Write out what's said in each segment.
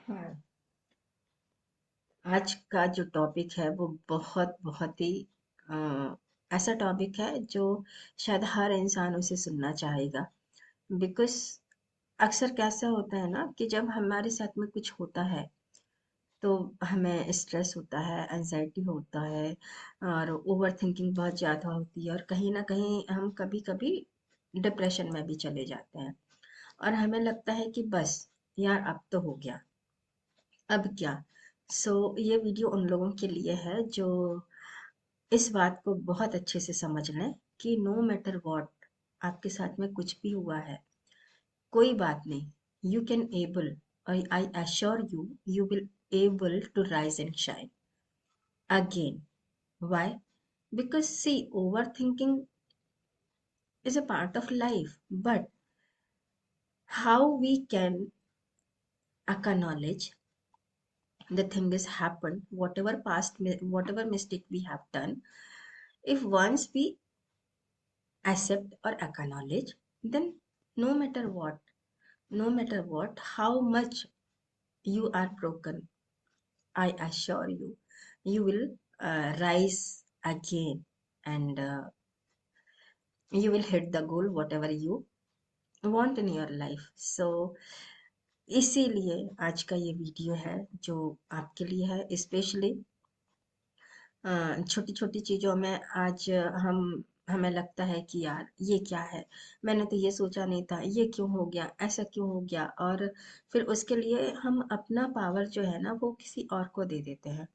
हाँ, आज का जो टॉपिक है वो बहुत बहुत ही अ, ऐसा टॉपिक है जो शायद हर इंसान उसे सुनना चाहेगा। बिकॉज अक्सर कैसा होता है ना कि जब हमारे साथ में कुछ होता है तो हमें स्ट्रेस होता है, एंजाइटी होता है और ओवर थिंकिंग बहुत ज़्यादा होती है और कहीं ना कहीं हम कभी कभी डिप्रेशन में भी चले जाते हैं और हमें लगता है कि बस यार अब तो हो गया, अब क्या। ये वीडियो उन लोगों के लिए है जो इस बात को बहुत अच्छे से समझ लें कि नो मैटर व्हाट आपके साथ में कुछ भी हुआ है, कोई बात नहीं, you can able, I assure you, you will able to rise and shine again. Why? Because see, overthinking is a part of life, but how we can acknowledge the thing has happened, whatever mistake we have done, if once we accept or acknowledge, then no matter what, no matter what, how much you are broken, I assure you, you will rise again and you will hit the goal whatever you want in your life. इसीलिए आज का ये video है जो आपके लिए है, specially छोटी छोटी चीजों में। आज हमें लगता है कि यार ये क्या है, मैंने तो ये सोचा नहीं था, ये क्यों हो गया, ऐसा क्यों हो गया, और फिर उसके लिए हम अपना पावर जो है ना वो किसी और को दे देते हैं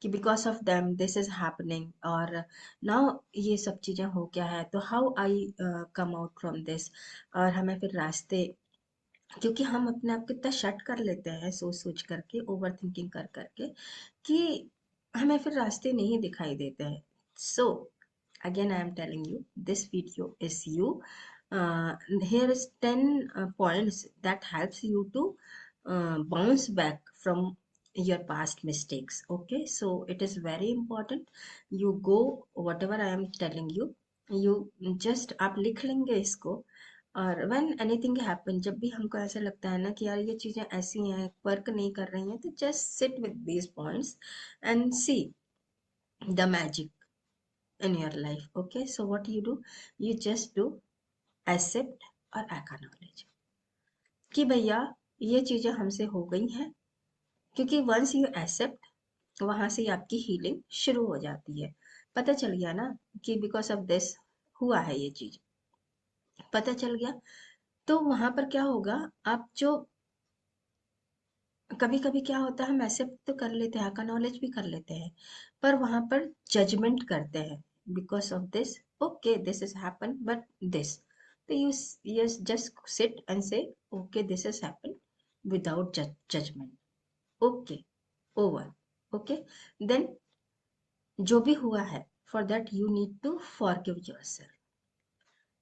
कि because of them this is happening, और नाउ ये सब चीजें हो गया है तो how I come out from this. और हमें फिर रास्ते, क्योंकि हम अपने आप को इतना शट कर लेते हैं सोच सोच करके, ओवर थिंकिंग कर करके, कि हमें फिर रास्ते नहीं दिखाई देते हैं। सो again I am telling you this video is you, here is 10 points that helps you to bounce back from your past mistakes. Okay, so it is very important you go whatever I am telling you, you just आप लिख लेंगे इसको। और when anything happen, जब भी हमको ऐसा लगता है ना कि यार ये चीजें ऐसी हैं, वर्क नहीं कर रही हैं, तो just sit with these points and see the magic in your life. Okay, so what you do, you just do accept और acknowledge कि भैया ये चीजें हमसे हो गई हैं। क्योंकि वंस यू एक्सेप्ट, वहां से ही आपकी हीलिंग शुरू हो जाती है। पता चल गया ना कि बिकॉज ऑफ दिस हुआ है ये चीज, पता चल गया। तो वहां पर क्या होगा, आप जो कभी कभी क्या होता है, हम एक्सेप्ट तो कर लेते हैं, एक्नॉलेज भी कर लेते हैं, पर वहां पर जजमेंट करते हैं because of this. Okay, this is happen but this, तो you just sit and say okay this is happen without judgement. Okay, over. Okay, then जो भी हुआ है, for that you need to forgive yourself.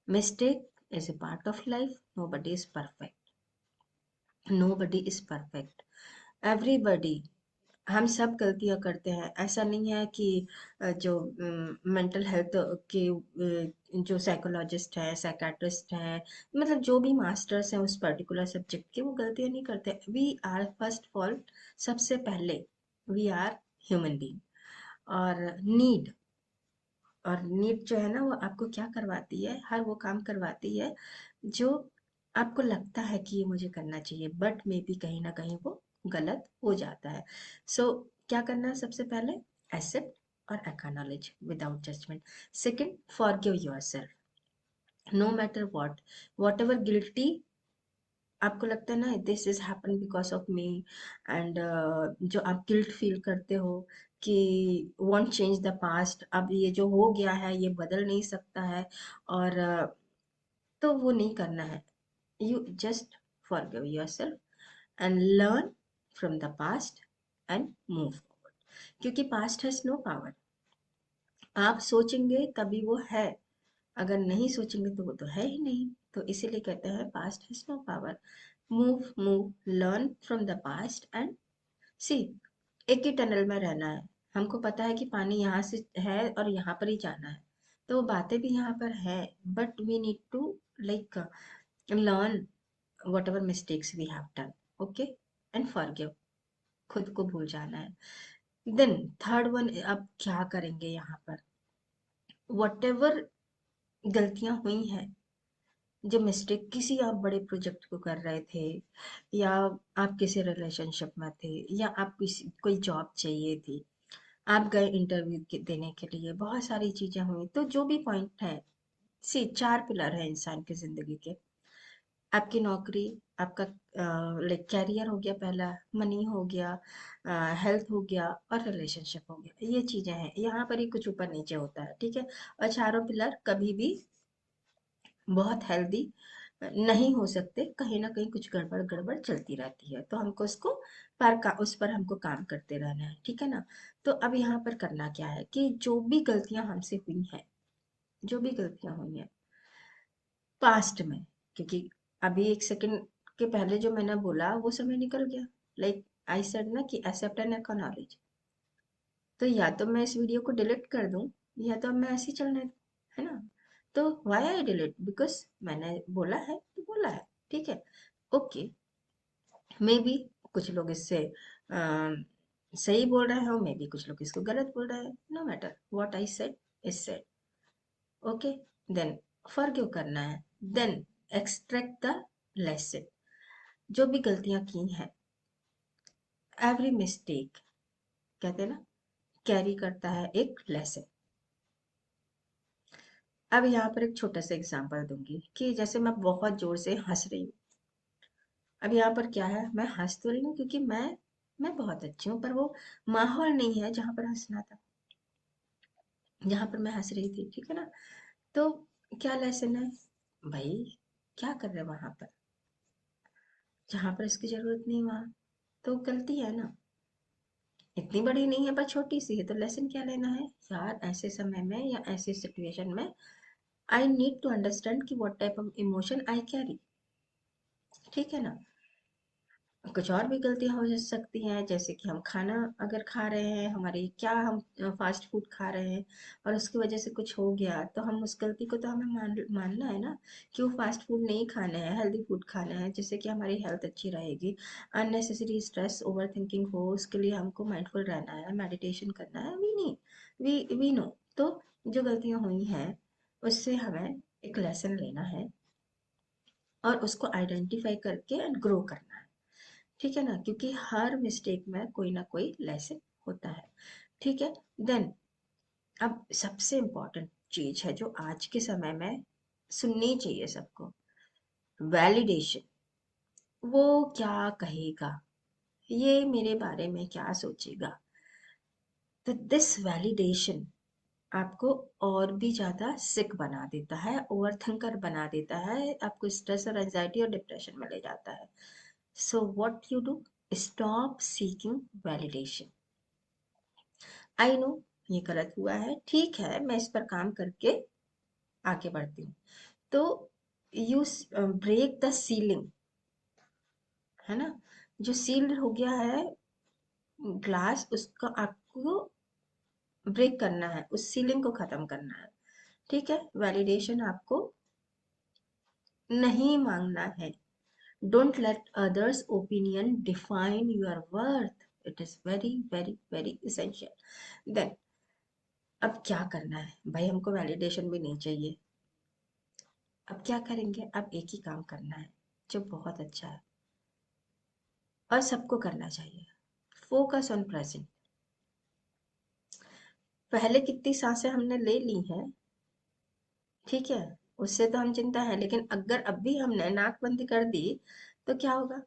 Mistake is a part of life, nobody is perfect, nobody is perfect, everybody, हम सब गलतियां करते हैं। ऐसा नहीं है कि जो मेंटल हेल्थ के जो साइकोलॉजिस्ट हैं, साइकाट्रिस्ट हैं, मतलब जो भी मास्टर्स हैं उस पर्टिकुलर सब्जेक्ट के, वो गलतियां नहीं करते। वी आर फर्स्ट फॉल्ट, सबसे पहले वी आर ह्यूमन बीइंग। और नीड, और नीड जो है ना वो आपको क्या करवाती है, हर वो काम करवाती है जो आपको लगता है कि ये मुझे करना चाहिए, बट मे बी कहीं ना कहीं वो गलत हो जाता है। क्या करना है सबसे पहले, एक्सेप्ट और acknowledge without judgement. Second, forgive yourself, no matter whatever guilty आपको लगता है ना, this is happen because of me, and जो आप गिल्ट फील करते हो कि वॉन्ट चेंज द पास्ट, अब ये जो हो गया है ये बदल नहीं सकता है, और तो वो नहीं करना है। You just forgive yourself and learn from the past and move forward, क्योंकि पास्ट हैज नो पावर। आप सोचेंगे तभी वो है, अगर नहीं सोचेंगे तो वो तो है ही नहीं। तो इसीलिए कहते हैं past has no power, move move, learn from the past and see. एक ही टनल में रहना है, हमको पता है कि पानी यहाँ से है और यहाँ पर ही जाना है, तो वो बातें भी यहाँ पर है, but we need to like learn whatever mistakes we have done, okay, and forgive. खुद को भूल जाना है। देन थर्ड वन, अब क्या करेंगे यहाँ पर, वट एवर गलतियां हुई हैं, जो मिस्टेक, किसी आप बड़े प्रोजेक्ट को कर रहे थे, या आप किसी रिलेशनशिप में थे, या आप किसी कोई जॉब चाहिए थी, आप गए इंटरव्यू देने के लिए, बहुत सारी चीजें हुई, तो जो भी पॉइंट है, सी चार पिलर है इंसान की जिंदगी के। आपकी नौकरी, आपका लाइक कैरियर हो गया पहला, मनी हो गया, हेल्थ हो गया, और रिलेशनशिप हो गया, ये चीजें हैं, यहाँ पर ही कुछ ऊपर नीचे होता है, ठीक है। और चारों पिलर कभी भी बहुत हेल्दी नहीं हो सकते, कहीं ना कहीं कुछ गड़बड़ गड़बड़ चलती रहती है, तो हमको उसको उस पर हमको काम करते रहना है, ठीक है ना। तो अब यहाँ पर करना क्या है कि जो भी गलतियां हमसे हुई हैं, जो भी गलतियां हुई हैं पास्ट में, क्योंकि अभी एक सेकंड के पहले जो मैंने बोला वो समय निकल गया, लाइक आई सेड ना कि एक्सेप्ट एंड एक्नॉलेज। तो या तो मैं इस वीडियो को डिलीट कर दूं, या तो अब मैं ऐसे ही चलने दूं, है ना। तो व्हाई आई डिलीट, बिकॉज मैंने बोला है तो बोला है, ठीक है। ओके, मे बी कुछ लोग इससे सही बोल रहे हो, मे बी कुछ लोग इसको गलत बोल रहे हैं, no matter, what I said is said. Okay, then forgive करना है, देन एक्सट्रैक्ट द लेसन। जो भी गलतियां की हैं, एवरी मिस्टेक, कहते हैं ना, कैरी करता है एक लेसन। अब यहाँ पर एक छोटा सा एग्जांपल दूंगी कि जैसे मैं बहुत जोर से हंस रही हूँ। अब यहाँ पर क्या है, मैं हंस तो रही हूँ क्योंकि मैं बहुत अच्छी हूँ, पर वो माहौल नहीं है जहाँ पर हंसना था, जहाँ पर मैं हंस रही थी, ठीक है ना। तो क्या लेसन है भाई, क्या कर रहे वहां पर, जहाँ पर इसकी जरूरत नहीं वहां, तो गलती है ना, इतनी बड़ी नहीं है पर छोटी सी है, तो लेसन क्या लेना है यार, ऐसे समय में या ऐसे सिचुएशन में आई नीड टू अंडरस्टैंड कि what type of emotion I carry, ठीक है ना। कुछ और भी गलतियां हो सकती हैं, जैसे कि हम खाना अगर खा रहे हैं, हमारी क्या हम फास्ट फूड खा रहे हैं, और उसकी वजह से कुछ हो गया, तो हम उस गलती को तो हमें मानना है ना, कि वो फास्ट फूड नहीं खाने हैं, हेल्दी फूड खाने हैं, जिससे कि हमारी हेल्थ अच्छी रहेगी। अननेसेसरी स्ट्रेस ओवर थिंकिंग हो, उसके लिए हमको माइंडफुल रहना है, मेडिटेशन करना है, वी नहीं, वी नो। तो जो गलतियां हुई हैं उससे हमें एक लेसन लेना है, और उसको आइडेंटिफाई करके एंड ग्रो करना है, ठीक है ना, क्योंकि हर मिस्टेक में कोई ना कोई लेसन होता है, ठीक है। देन अब सबसे इम्पोर्टेंट चीज है जो आज के समय में सुननी चाहिए सबको, वैलिडेशन। वो क्या कहेगा, ये मेरे बारे में क्या सोचेगा, तो दिस वैलिडेशन आपको और भी ज्यादा सिक बना देता है, ओवर थिंकर बना देता है, आपको स्ट्रेस और एंजाइटी और डिप्रेशन में ले जाता है। So what you do, stop seeking validation. I know ये गलत हुआ है, ठीक है, मैं इस पर काम करके आगे बढ़ती हूँ। तो यू ब्रेक द सीलिंग, है ना, जो सील्ड हो गया है ग्लास, उसको आपको ब्रेक करना है, उस सीलिंग को खत्म करना है, ठीक है। वैलिडेशन आपको नहीं मांगना है, don't let others opinion define your worth, it is very very very essential. Then अब क्या करना है भाई, हमको वैलिडेशन भी नहीं चाहिए, अब क्या करेंगे, अब एक ही काम करना है जो बहुत अच्छा है और सबको करना चाहिए, फोकस ऑन प्रेजेंट। पहले कितनी सांसें हमने ले ली हैं, ठीक है, उससे तो हम चिंता है, लेकिन अगर अब भी हमने नाक बंद कर दी तो क्या होगा,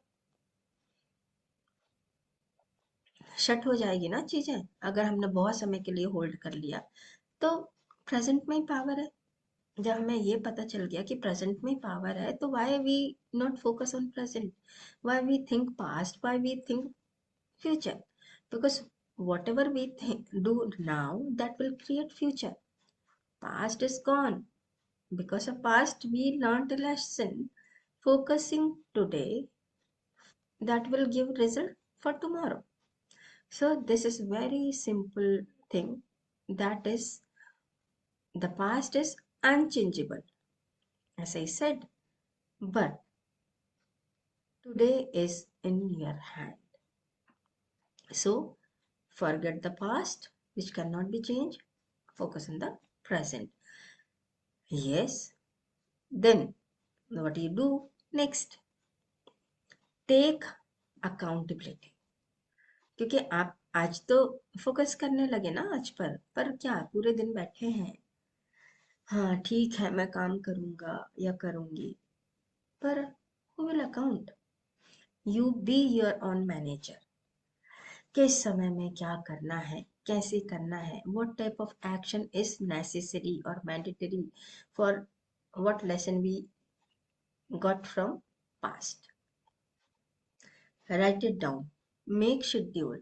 शट हो जाएगी ना चीजें, अगर हमने बहुत समय के लिए होल्ड कर लिया। तो प्रेजेंट में ही पावर है, जब हमें ये पता चल गया कि प्रेजेंट में पावर है, तो why we not focus on present, why we think past, why we think future, because whatever we do now, that will create future. Past is gone, because of past we learned a lesson, focusing today, that will give result for tomorrow. So this is very simple thing, that is, the past is unchangeable, as I said, but today is in your hand. So forget the past, which cannot be changed. Focus on the present. Yes. Then what do you do next? Take accountability. क्योंकि आप आज तो focus करने लगे ना आज पर क्या पूरे दिन बैठे हैं? हाँ ठीक है, मैं काम करूंगा या करूंगी, पर who will account? You be your own manager. किस समय में क्या करना है, कैसे करना है, what type of action is necessary or mandatory for what lesson we got from past. Write it down, make schedule,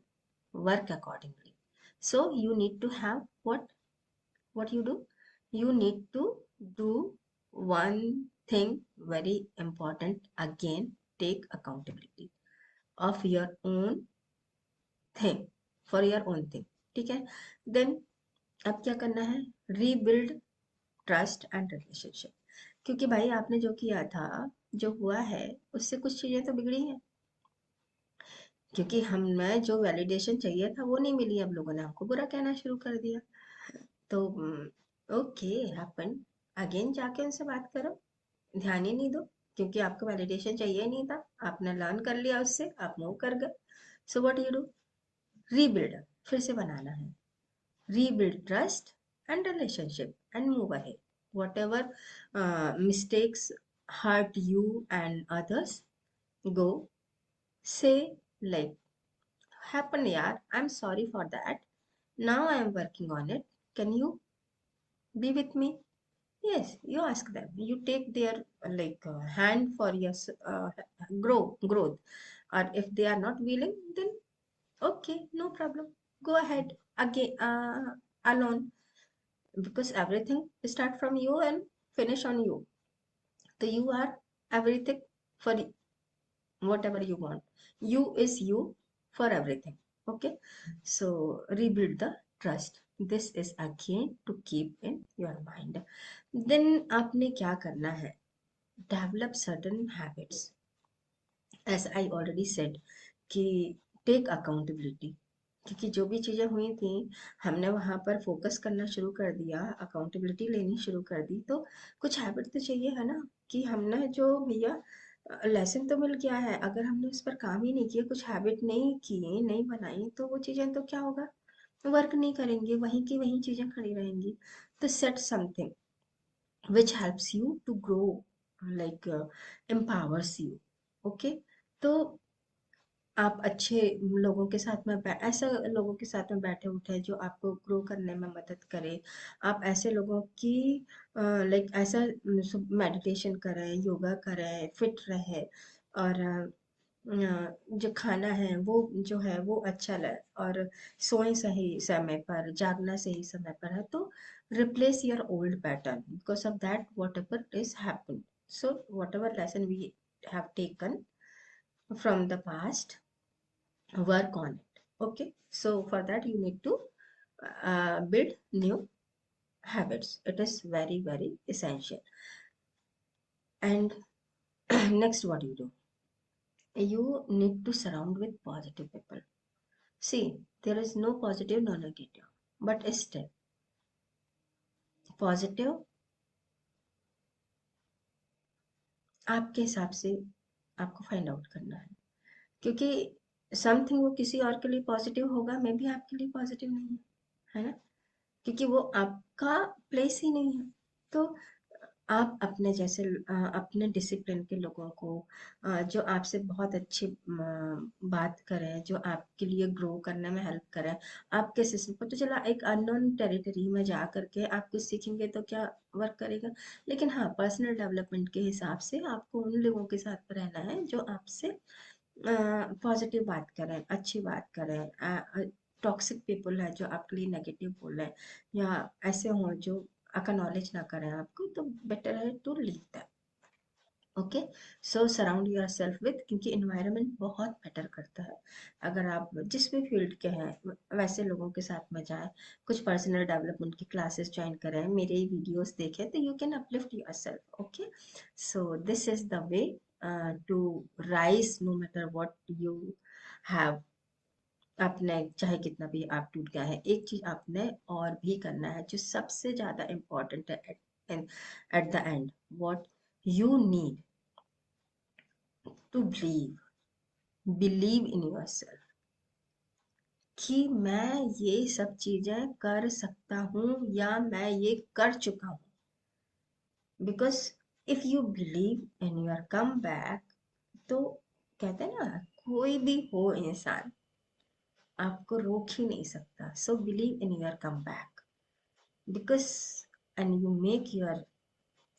work accordingly. So you need to have what you do? You need to do one thing very important again, take accountability of your own thing, for your own thing. ठीक है? Then अब क्या करना है? Rebuild trust and relationship. क्योंकि भाई आपने जो किया था, जो हुआ है, उससे कुछ चीजें तो बिगड़ी हैं। क्योंकि हमें जो वैलिडेशन चाहिए था वो नहीं मिली, अब लोगों ने हमको बुरा कहना शुरू कर दिया। तो ओके हैपन, अगेन जाके उनसे बात करो, ध्यान ही नहीं दो, क्योंकि आपको वैलिडेशन चाहिए ही नहीं था, आपने लर्न कर लिया उससे, आप मूव कर गए। So what you do? Rebuild, फिर से बनाना है। Rebuild trust and relationship and move ahead. Whatever mistakes hurt you and others, go say like, happen yaar, I'm sorry for that, now I am working on it, can you be with me? Yes, you ask them, you take their hand for your growth. Or if they are not willing, then okay, no problem, go ahead again, alone, because everything start from you and finish on you. So you are everything for whatever you want. You is you for everything. Okay, so rebuild the trust. This is again to keep in your mind. Then आपने क्या करना है? Develop certain habits. As I already said कि take accountability. क्योंकि जो भी चीज़ें हुई थी, हमने वहाँ पर फोकस करना शुरू कर दिया, अकाउंटेबिलिटी लेनी शुरू कर दी, तो कुछ हैबिट तो चाहिए है ना, कि हमने जो भैया लेसन तो मिल गया है, अगर हमने उस पर काम ही नहीं किया, कुछ हैबिट नहीं की, नहीं बनाई, तो वो चीज़ें तो क्या होगा, वर्क नहीं करेंगी, वहीं की वहीं चीज़ें खड़ी रहेंगी। तो set something which helps you to grow, like empowers you. Okay, तो आप अच्छे लोगों के साथ में ऐसे लोगों के साथ में बैठे उठे जो आपको ग्रो करने में मदद करे। आप ऐसे लोगों की लाइक ऐसा मेडिटेशन करें, योगा करें, फिट रहे, और जो खाना है वो जो है वो अच्छा लगे, और सोए सही समय पर, जागना सही समय पर है, तो replace your old pattern because of that whatever is happened. So whatever lesson we have taken from the past, work on it. Okay, so for that you need to build new habits. It is very very essential. And next, what you do? You need to surround with positive people. See, there is no positive, no negative, but still positive आपके हिसाब से आपको find out करना है, क्योंकि something वो किसी और के लिए पॉजिटिव होगा, मे बी आपके लिए पॉजिटिव नहीं है, है ना, क्योंकि वो आपका प्लेस ही नहीं है। तो आप अपने जैसे अपने डिसिप्लिन के लोगों को, जो आपसे बहुत अच्छी बात करें, जो आपके लिए ग्रो करने में हेल्प करें, आपके सिस्टम को, तो चला एक अननोन टेरिटरी में जा करके आप कुछ सीखेंगे तो क्या वर्क करेगा। लेकिन हाँ, पर्सनल डेवलपमेंट के हिसाब से आपको उन लोगों के साथ रहना है जो आपसे पॉजिटिव बात करें, अच्छी बात करें। टॉक्सिक पीपल है जो आपके लिए नेगेटिव बोल रहे हैं, या ऐसे हों जो अकनॉलेज ना करें आपको, तो बेटर है to leave that. Okay, so surround yourself with, क्योंकि इन्वायरमेंट बहुत मैटर करता है। अगर आप जिस भी फील्ड के हैं वैसे लोगों के साथ में जाएं, कुछ पर्सनल डेवलपमेंट की क्लासेस ज्वाइन करें, मेरे वीडियोस देखें, तो you can uplift your self. Okay, so this is the way to rise no matter what you have आपने चाहे कितना भी आप टूट गया है, एक चीज आपने और भी करना है जो सबसे ज्यादा इम्पोर्टेंट है at the end, what you need to believe in yourself, कि मैं ये सब चीजें कर सकता हूँ या मैं ये कर चुका हूँ। Because if you believe in your come back, तो कहते हैं ना, कोई भी हो इंसान आपको रोक ही नहीं सकता। So believe in your come back, because and you make your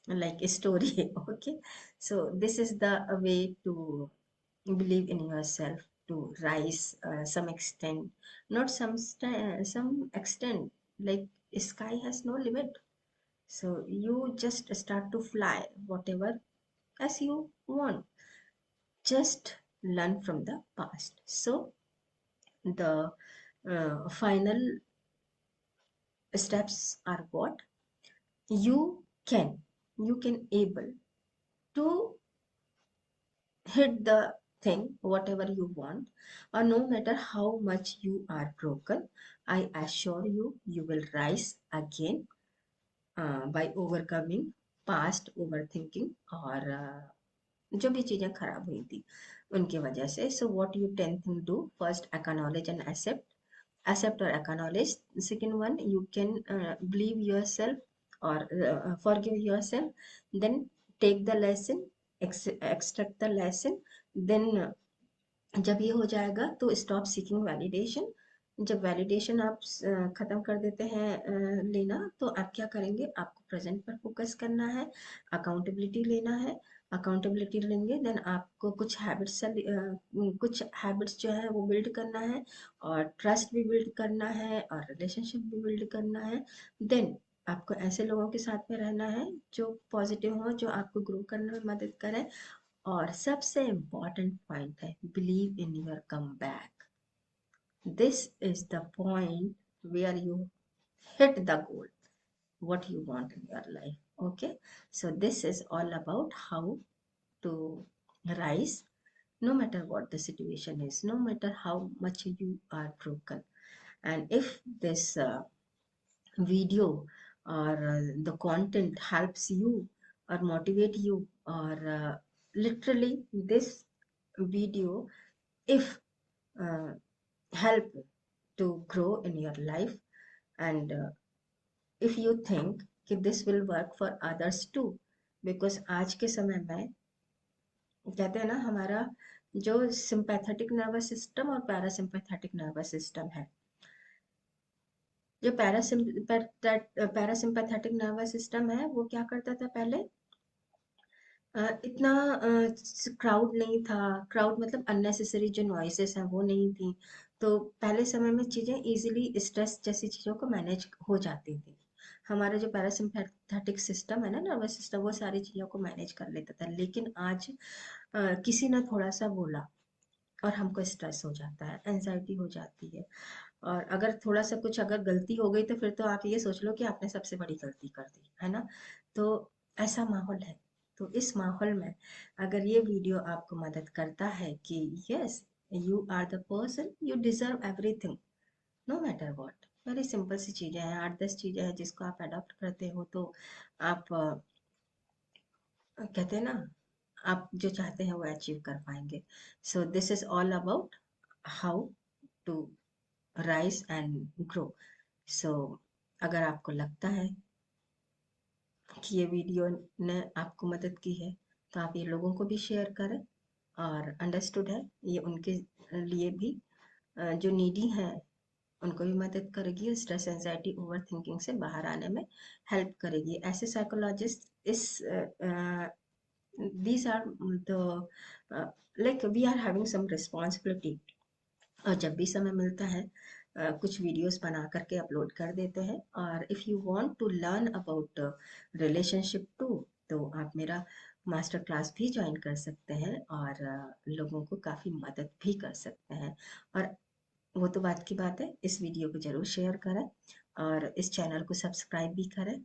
like a story. Okay, so this is the way to believe in yourself, to rise some extent, not some extent, like sky has no limit. So you just start to fly whatever as you want. Just learn from the past. So the final steps are what you can you can able to hit the thing whatever you want, or no matter how much you are broken, I assure you, you will rise again by overcoming past overthinking और जो भी चीजें खराब हुई थी उनकी वजह से. So what you can do, first acknowledge and accept or acknowledge. Second one, you can believe yourself or forgive yourself. Then take the lesson, extract the lesson. Then जब ये हो जाएगा तो स्टॉप सीकिंग वैलिडेशन. जब validation आप खत्म कर देते हैं लेना, तो आप क्या करेंगे, आपको प्रेजेंट पर फोकस करना है, अकाउंटेबिलिटी लेना है. अकाउंटेबिलिटी लेंगे देन आपको कुछ हैबिट्स जो है वो बिल्ड करना है, और ट्रस्ट भी बिल्ड करना है, और रिलेशनशिप भी बिल्ड करना है. देन आपको ऐसे लोगों के साथ में रहना है जो पॉजिटिव हो, जो आपको ग्रो करने में मदद करें. और सबसे इम्पॉर्टेंट पॉइंट है, believe in your comeback. This is the point where you hit the goal what you want in your life. Okay, so this is all about how to rise no matter what the situation is, no matter how much you are broken. And if this video or the content helps you or motivate you, or literally this video if uh, help to grow in your life, and if you think कि this will work for others too, because आज के समय में कहते हैं ना, हमारा जो सिंपैथेटिक नर्वस सिस्टम और पैरासिम्पैथेटिक नर्वस सिस्टम है, जो पैरासिम्पैथेटिक नर्वस सिस्टम है वो क्या करता था पहले, इतना क्राउड नहीं था. क्राउड मतलब अननेसेसरी जो नॉइसेस हैं वो नहीं थी. तो पहले समय में चीज़ें इजीली स्ट्रेस जैसी चीज़ों को मैनेज हो जाती थी. हमारा जो पैरासिम्पैथेटिक सिस्टम है ना, नर्वस सिस्टम, वो सारी चीज़ों को मैनेज कर लेता था. लेकिन आज किसी ने थोड़ा सा बोला और हमको स्ट्रेस हो जाता है, एंजाइटी हो जाती है. और अगर थोड़ा सा कुछ अगर गलती हो गई तो फिर तो आप ये सोच लो कि आपने सबसे बड़ी गलती कर दी है ना. तो ऐसा माहौल है. तो इस माहौल में अगर ये वीडियो आपको मदद करता है कि yes, you are the person, you deserve everything no matter what. Very simple सी चीजें हैं, 8-10 चीजें हैं जिसको आप अडॉप्ट करते हो तो आप कहते हैं ना, आप जो चाहते हैं वो अचीव कर पाएंगे. So this is all about how to rise and grow. So अगर आपको लगता है कि ये वीडियो ने आपको मदद की है तो आप ये लोगों को भी शेयर करें. और अंडरस्टूड है, ये उनके लिए भी जो नीडी हैं उनको भी मदद करेगी, स्ट्रेस एंजाइटी ओवर थिंकिंग से बाहर आने में हेल्प करेगी. ऐसे साइकोलॉजिस्ट इस these are the like we are having some responsibility. और जब भी समय मिलता है कुछ वीडियोस बना करके अपलोड कर देते हैं. और if you want to learn about relationship too, तो आप मेरा मास्टर क्लास भी ज्वाइन कर सकते हैं और लोगों को काफ़ी मदद भी कर सकते हैं. और वो तो बात की बात है, इस वीडियो को ज़रूर शेयर करें और इस चैनल को सब्सक्राइब भी करें,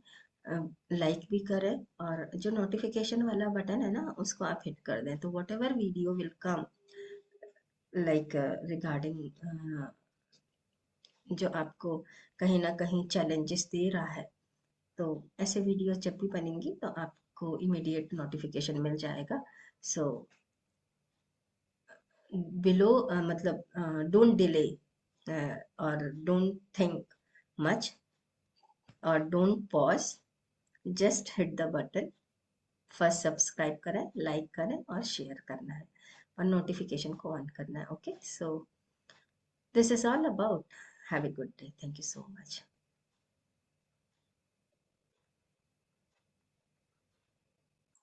लाइक भी करें, और जो नोटिफिकेशन वाला बटन है ना उसको आप हिट कर दें, तो what ever video will come like regarding जो आपको कहीं ना कहीं चैलेंजेस दे रहा है, तो ऐसे वीडियोस जब भी बनेंगी तो आपको इमीडिएट नोटिफिकेशन मिल जाएगा। सो बिलो मतलब डोंट डिले और डोंट थिंक मच और don't pause, just hit the button. First subscribe करें, लाइक करें और शेयर करना है और नोटिफिकेशन को ऑन करना है। Okay, so this is all about. Have a good day, thank you so much.